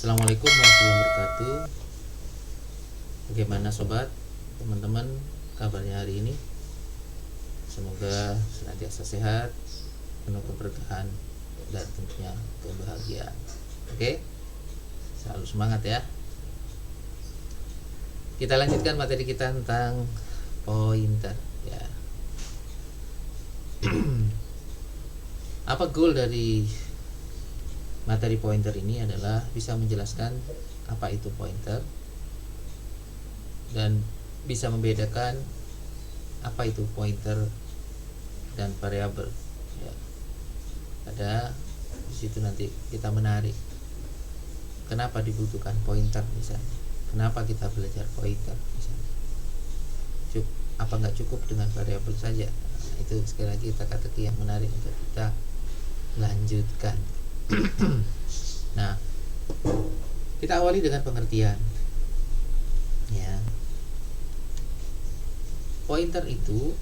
Assalamualaikum warahmatullahi wabarakatuh. Bagaimana sobat, teman-teman, kabarnya hari ini? Semoga senantiasa sehat, penuh keberkahan dan tentunya kebahagiaan. Oke, selalu semangat ya. Kita lanjutkan materi kita tentang pointer ya. Apa goal dari materi pointer ini adalah bisa menjelaskan apa itu pointer dan bisa membedakan apa itu pointer dan variabel ya. Ada di situ nanti kita menarik kenapa dibutuhkan pointer misalnya, kenapa kita belajar pointer misalnya, apa nggak cukup dengan variabel saja. Nah, itu sekali lagi teka-teki yang menarik untuk kita lanjutkan. Nah, kita awali dengan pengertian ya. Pointer itu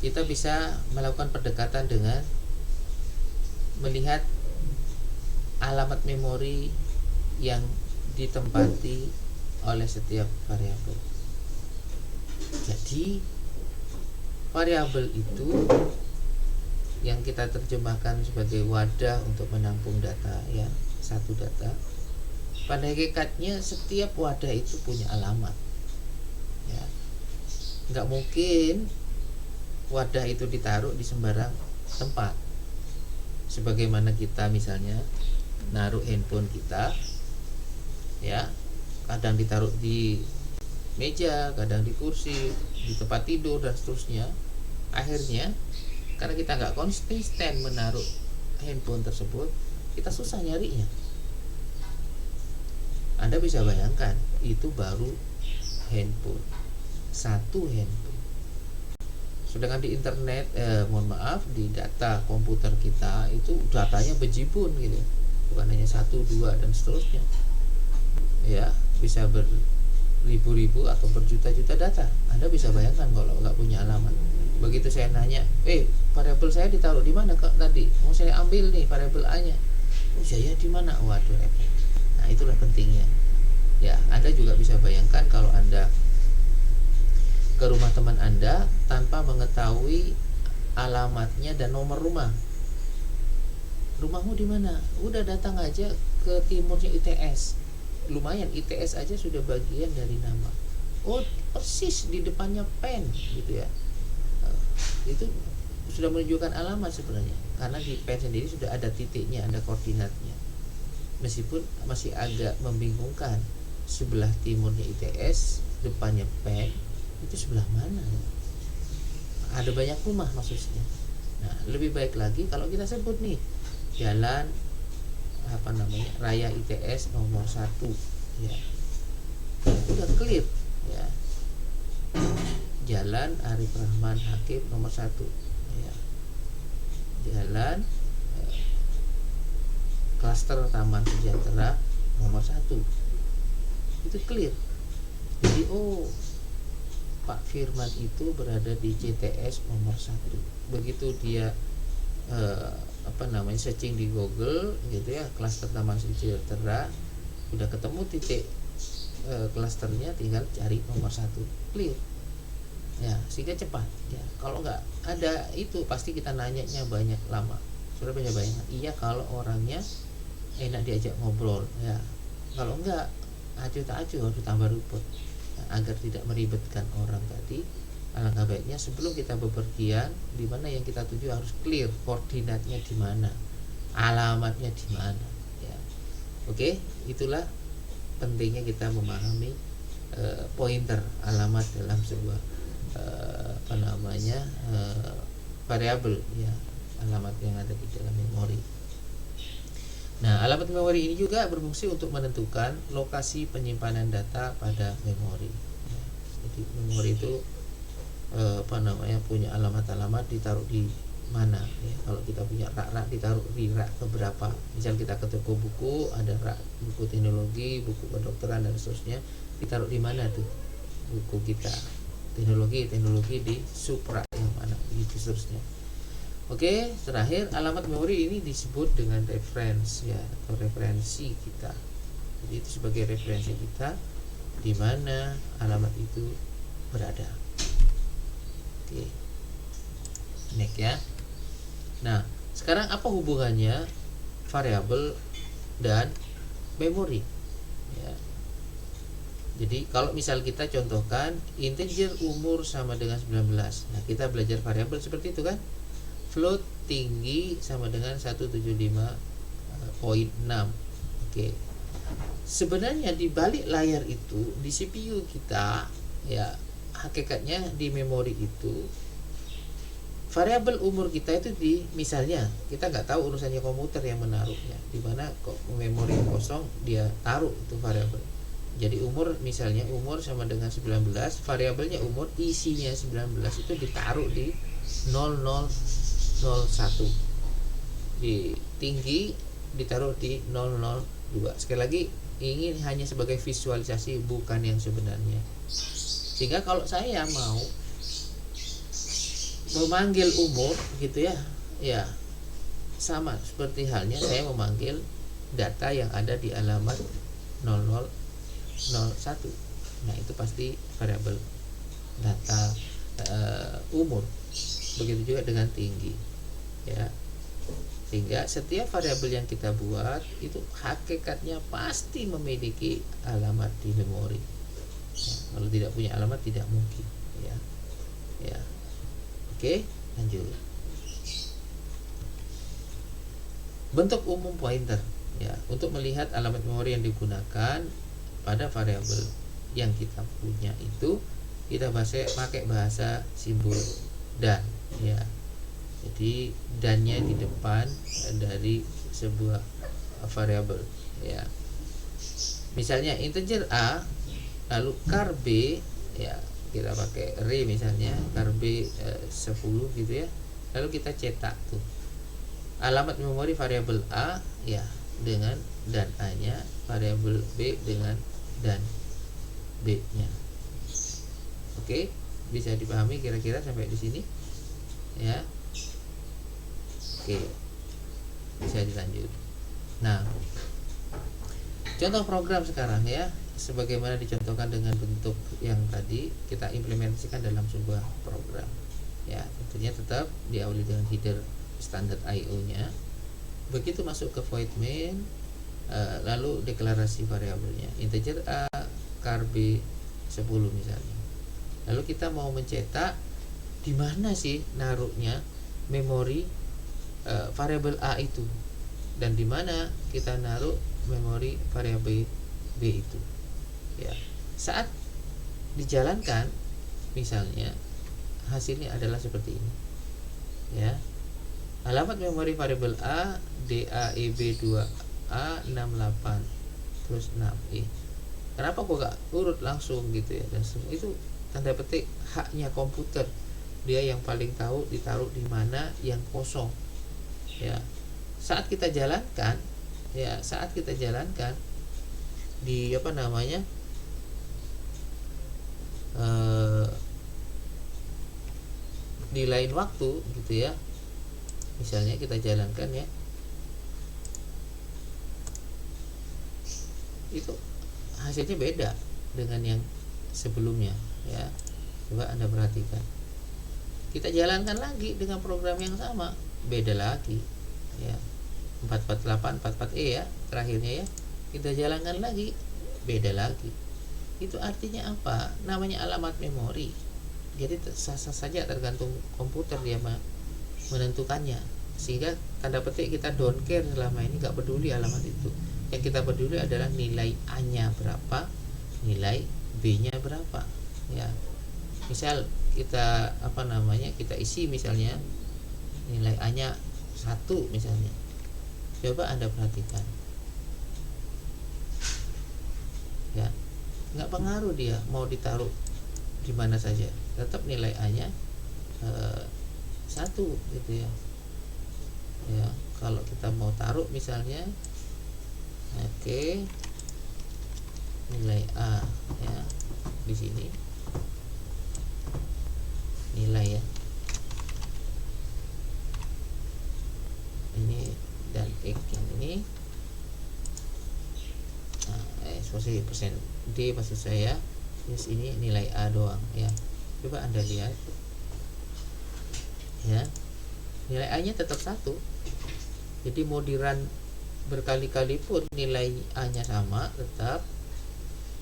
kita bisa melakukan pendekatan dengan melihat alamat memori yang ditempati oleh setiap variabel. Jadi variabel itu yang kita terjemahkan sebagai wadah untuk menampung data ya, satu data. Pada hakikatnya setiap wadah itu punya alamat ya. Nggak mungkin wadah itu ditaruh di sembarang tempat. Sebagaimana kita misalnya naruh handphone kita ya, kadang ditaruh di meja, kadang di kursi, di tempat tidur dan seterusnya. Akhirnya karena kita nggak konsisten menaruh handphone tersebut, kita susah nyarinya. Anda bisa bayangkan, itu baru handphone, satu handphone. Sedangkan di internet, di data komputer kita itu datanya bejibun gitu, bukan hanya satu, dua dan seterusnya. Ya, bisa beribu-ribu atau berjuta-juta data. Anda bisa bayangkan kalau nggak punya alamat. Begitu saya nanya, variabel saya ditaruh di mana kak tadi? Mau saya ambil nih variabel A-nya. Oh saya di mana? Waduh repot. Nah itulah pentingnya. Ya, Anda juga bisa bayangkan kalau Anda ke rumah teman Anda tanpa mengetahui alamatnya dan nomor rumah. Rumahmu di mana? Udah datang aja ke timurnya ITS. Lumayan, ITS aja sudah bagian dari nama. Oh persis di depannya PEN gitu ya. Itu sudah menunjukkan alamat sebenarnya, karena di PEN sendiri sudah ada titiknya, ada koordinatnya. Meskipun masih agak membingungkan, sebelah timurnya ITS, depannya PEN, itu sebelah mana? Ada banyak rumah maksudnya. Nah, lebih baik lagi kalau kita sebut nih jalan Raya ITS nomor 1 ya. Udah clear ya. Jalan Arif Rahman Hakim nomor 1 ya. Jalan Klaster Taman Sejahtera nomor 1. Itu clear. Jadi Pak Firman itu berada di CTS nomor 1. Begitu dia searching di Google gitu ya, Klaster Taman Sejahtera, udah ketemu titik klasternya, tinggal cari nomor 1, clear. Ya, sehingga cepat ya. Kalau nggak ada itu pasti kita nanyanya banyak lama. Sudah banyak bayangan. Iya kalau orangnya enak diajak ngobrol ya. Kalau enggak acuh tak acuh, harus tambah rumput ya, agar tidak meribetkan orang tadi. Alangkah baiknya sebelum kita bepergian, di mana yang kita tuju harus clear, koordinatnya di mana, alamatnya di mana ya. Oke, itulah pentingnya kita memahami pointer, alamat dalam sebuah variabel ya, alamat yang ada di dalam memori. Nah, alamat memori ini juga berfungsi untuk menentukan lokasi penyimpanan data pada memori ya. Jadi memori itu punya alamat-alamat ditaruh di mana ya. Kalau kita punya rak-rak, ditaruh di rak keberapa. Misal kita ke toko buku, ada rak buku teknologi, buku kedokteran dan seterusnya, ditaruh di mana tuh buku kita, teknologi di supra yang mana, gitu seterusnya. Oke, terakhir alamat memori ini disebut dengan reference ya, atau referensi kita. Jadi itu sebagai referensi kita di mana alamat itu berada. Oke. Next ya. Nah, sekarang apa hubungannya variabel dan memori? Ya. Jadi kalau misal kita contohkan integer umur sama dengan 19. Nah, kita belajar variabel seperti itu kan? Float tinggi sama dengan 175.6. Oke. Sebenarnya di balik layar itu di CPU kita ya, hakikatnya di memori itu variabel umur kita itu misalnya kita nggak tahu urusannya komputer yang menaruhnya di mana kok memori yang kosong dia taruh itu variabel. Jadi umur misalnya umur sama dengan 19, variabelnya umur isinya 19 itu ditaruh di 0001. Di tinggi ditaruh di 002. Sekali lagi ini hanya sebagai visualisasi bukan yang sebenarnya. Sehingga kalau saya mau memanggil umur gitu ya, ya sama seperti halnya saya memanggil data yang ada di alamat 0001. Nah, itu pasti variabel data umur. Begitu juga dengan tinggi. Ya. Sehingga setiap variabel yang kita buat itu hakikatnya pasti memiliki alamat di memori. Ya, kalau tidak punya alamat tidak mungkin, ya. Ya. Oke, lanjut. Bentuk umum pointer ya, untuk melihat alamat memori yang digunakan pada variabel yang kita punya itu kita pakai bahasa simbol dan ya. Jadi dannya di depan dari sebuah variabel ya. Misalnya integer A lalu char B ya, kita pakai re misalnya char B 10 gitu ya. Lalu kita cetak tuh alamat memori variabel A ya dengan dan A-nya, variabel B dengan dan B-nya. Oke, bisa dipahami kira-kira sampai di sini ya. Oke, bisa dilanjut. Nah, contoh program sekarang ya, sebagaimana dicontohkan dengan bentuk yang tadi kita implementasikan dalam sebuah program ya. Tentunya tetap diawali dengan header standar IO-nya. Begitu masuk ke void main, lalu deklarasi variabelnya integer A char B 10 misalnya. Lalu kita mau mencetak di mana sih naruhnya memori variabel A itu, dan di mana kita naruh memori variabel B itu ya. Saat dijalankan misalnya hasilnya adalah seperti ini ya. Alamat memori variabel A DAEB2A 68 terus 6E. Kenapa kok gak urut langsung gitu ya, dan semua itu tanda petik haknya komputer, dia yang paling tahu ditaruh di mana yang kosong ya. Saat kita jalankan ya, saat kita jalankan di apa namanya di lain waktu gitu ya, misalnya kita jalankan ya, itu hasilnya beda dengan yang sebelumnya ya. Coba Anda perhatikan, kita jalankan lagi dengan program yang sama, beda lagi ya. 448 44E ya terakhirnya ya, kita jalankan lagi, beda lagi. Itu artinya apa? Namanya alamat memori. Jadi sah-sah saja tergantung komputer dia menentukannya. Sehingga tanda petik kita don't care selama ini, gak peduli alamat itu. Yang kita peduli adalah nilai A-nya berapa, nilai B-nya berapa ya. Misal kita kita isi misalnya nilai A-nya 1 misalnya. Coba Anda perhatikan ya, nggak pengaruh dia mau ditaruh di mana saja, tetap nilai A-nya 1 gitu ya. Ya, kalau kita mau taruh misalnya nilai A ya di sini, nilai ya persen D maksud saya. Yes, ini nilai A doang ya. Coba Anda lihat ya, nilai A nya tetap 1. Jadi mau di run berkali-kali pun nilai A nya sama tetap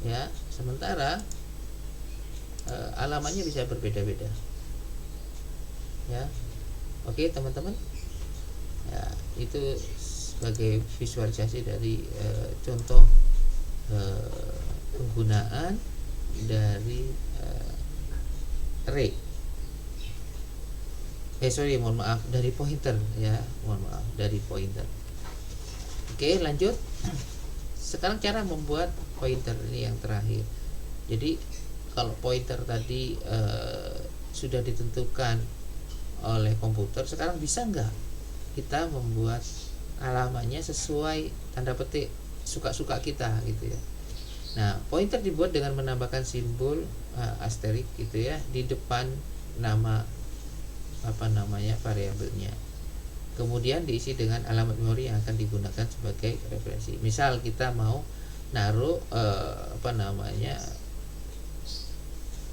ya, sementara alamannya bisa berbeda-beda ya. Oke teman-teman ya, itu sebagai visualisasi dari contoh penggunaan dari array mohon maaf, dari pointer ya, mohon maaf, dari pointer. Oke lanjut. Sekarang cara membuat pointer ini yang terakhir. Jadi kalau pointer tadi sudah ditentukan oleh komputer, sekarang bisa nggak kita membuat alamannya sesuai tanda petik suka-suka kita gitu ya. Nah pointer dibuat dengan menambahkan simbol asterik gitu ya di depan nama variabelnya. Kemudian diisi dengan alamat memori yang akan digunakan sebagai referensi. Misal kita mau naruh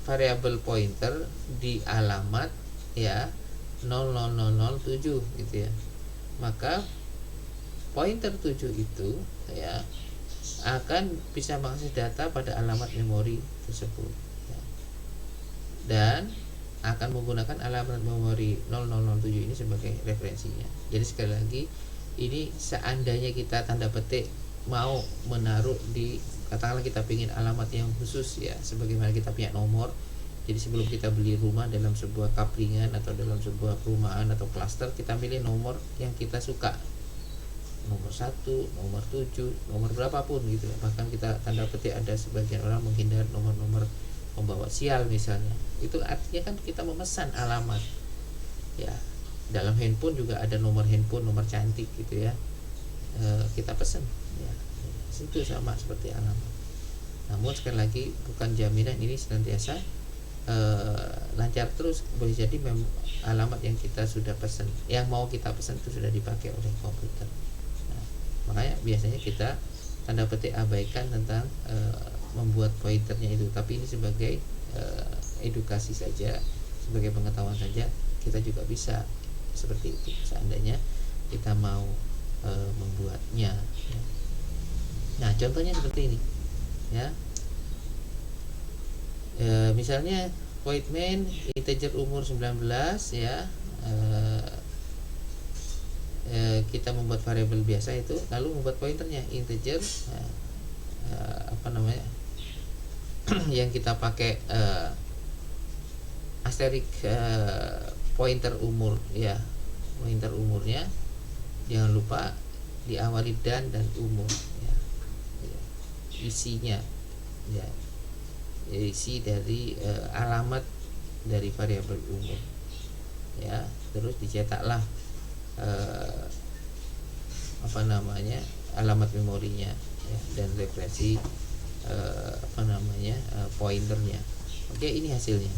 variabel pointer di alamat ya 00007 gitu ya. Maka pointer 7 itu ya akan bisa mengakses data pada alamat memori tersebut ya. Dan akan menggunakan alamat memori 0007 ini sebagai referensinya. Jadi sekali lagi, ini seandainya kita tanda petik mau menaruh di, katakanlah kita ingin alamat yang khusus ya, sebagaimana kita punya nomor. Jadi sebelum kita beli rumah dalam sebuah kaplingan atau dalam sebuah perumahan atau klaster, kita pilih nomor yang kita suka, nomor 1, nomor 7, nomor berapapun gitu ya. Bahkan kita tanda petik, ada sebagian orang menghindar nomor-nomor membawa sial misalnya. Itu artinya kan kita memesan alamat ya. Dalam handphone juga ada nomor handphone, nomor cantik gitu ya, kita pesan ya. Itu sama seperti alamat. Namun sekali lagi, bukan jaminan ini senantiasa lancar terus. Boleh jadi alamat yang kita sudah pesan, yang mau kita pesan itu sudah dipakai oleh komputer. Nah, makanya biasanya kita tanda petik abaikan tentang membuat pointernya itu. Tapi ini sebagai edukasi saja, sebagai pengetahuan saja, kita juga bisa seperti itu seandainya kita mau membuatnya ya. Nah contohnya seperti ini ya. Misalnya void main integer umur 19 ya, kita membuat variabel biasa itu, lalu membuat pointernya integer yang kita pakai asterik pointer umur ya, pointer umurnya jangan lupa diawali dan umur ya. Isinya ya, isi dari alamat dari variabel umur ya. Terus dicetaklah alamat memorinya ya, dan referensi pointernya. Oke, ini hasilnya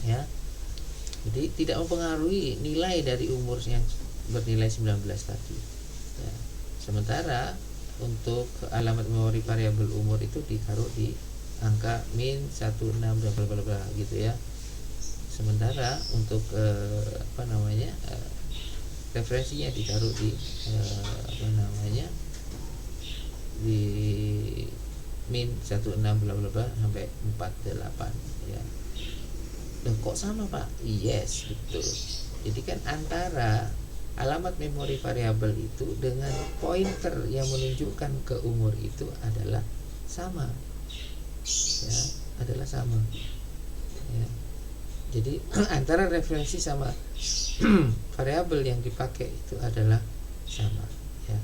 ya. Jadi tidak mempengaruhi nilai dari umur yang bernilai 19 tadi ya. Sementara untuk alamat memori variabel umur itu ditaruh di angka min 16 bla bla bla gitu ya. Sementara untuk referensinya ditaruh di di min 16 bla bla bla sampai 48 ya. Dan kok sama Pak? Yes, betul. Jadi kan antara alamat memori variabel itu dengan pointer yang menunjukkan ke umur itu adalah sama ya, adalah sama ya. Jadi antara referensi sama variabel yang dipakai itu adalah sama ya.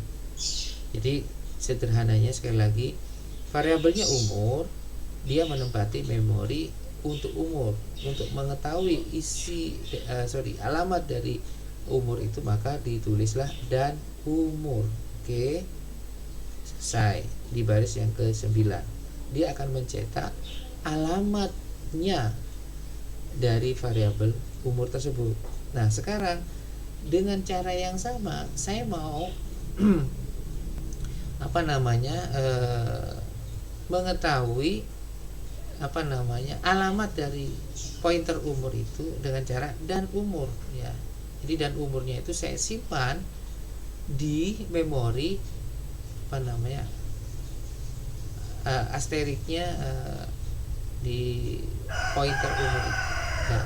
Jadi sederhananya sekali lagi, variabelnya umur, dia menempati memori untuk umur. Untuk mengetahui alamat dari umur itu, maka ditulislah dan umur. Oke, selesai. Di baris yang ke-9 dia akan mencetak alamatnya dari variabel umur tersebut. Nah sekarang dengan cara yang sama, saya mau mengetahui alamat dari pointer umur itu dengan cara dan umur ya. Jadi dan umurnya itu saya simpan di memori asteriknya di pointer umur itu ya.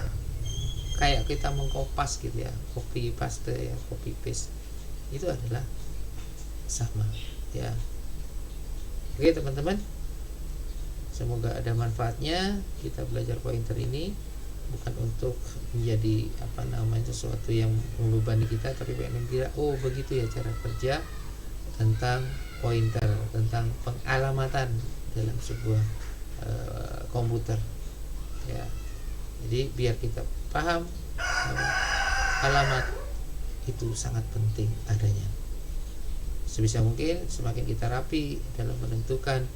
Kayak kita mengkopas gitu ya, copy paste ya, copy paste itu adalah sama ya. Oke teman-teman, semoga ada manfaatnya. Kita belajar pointer ini bukan untuk menjadi sesuatu yang membebani kita, tapi pengen kira oh begitu ya cara kerja tentang pointer, tentang pengalamatan dalam sebuah komputer ya. Jadi biar kita paham alamat itu sangat penting adanya. Sebisa mungkin semakin kita rapi dalam menentukan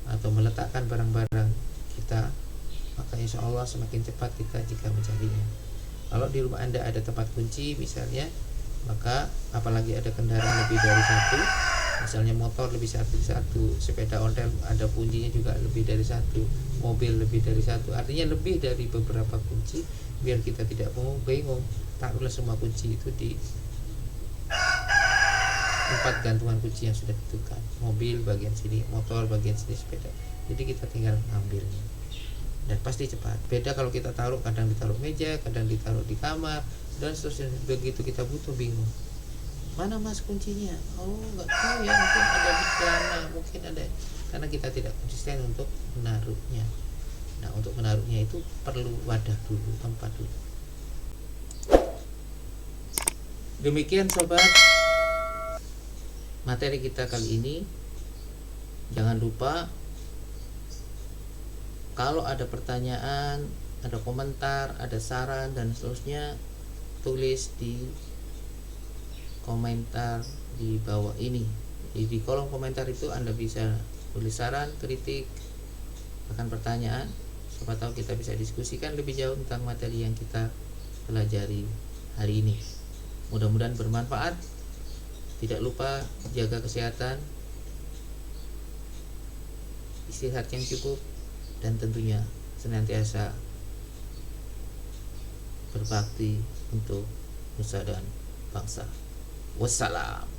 atau meletakkan barang-barang kita, maka insya Allah semakin cepat kita jika mencarinya. Kalau di rumah Anda ada tempat kunci misalnya, maka apalagi ada kendaraan lebih dari satu, misalnya motor lebih dari satu, sepeda ontel ada kuncinya juga lebih dari satu, mobil lebih dari satu, artinya lebih dari beberapa kunci. Biar kita tidak bingung, taruhlah semua kunci itu di 4 gantungan kunci yang sudah ditentukan, mobil bagian sini, motor bagian sini, sepeda. Jadi kita tinggal ngambilnya dan pasti cepat. Beda kalau kita taruh, kadang ditaruh meja, kadang ditaruh di kamar dan seterusnya. Begitu kita butuh bingung, mana mas kuncinya? Oh nggak tahu ya, mungkin ada di sana, mungkin ada, karena kita tidak konsisten untuk menaruhnya. Nah untuk menaruhnya itu perlu wadah dulu, tempat dulu. Demikian sobat materi kita kali ini. Jangan lupa kalau ada pertanyaan, ada komentar, ada saran dan seterusnya, tulis di komentar di bawah ini. Jadi di kolom komentar itu Anda bisa tulis saran, kritik, bahkan pertanyaan. Siapa tahu kita bisa diskusikan lebih jauh tentang materi yang kita pelajari hari ini. Mudah-mudahan bermanfaat. Tidak lupa jaga kesehatan, istirahat yang cukup, dan tentunya senantiasa berbakti untuk nusa dan bangsa. Wassalam.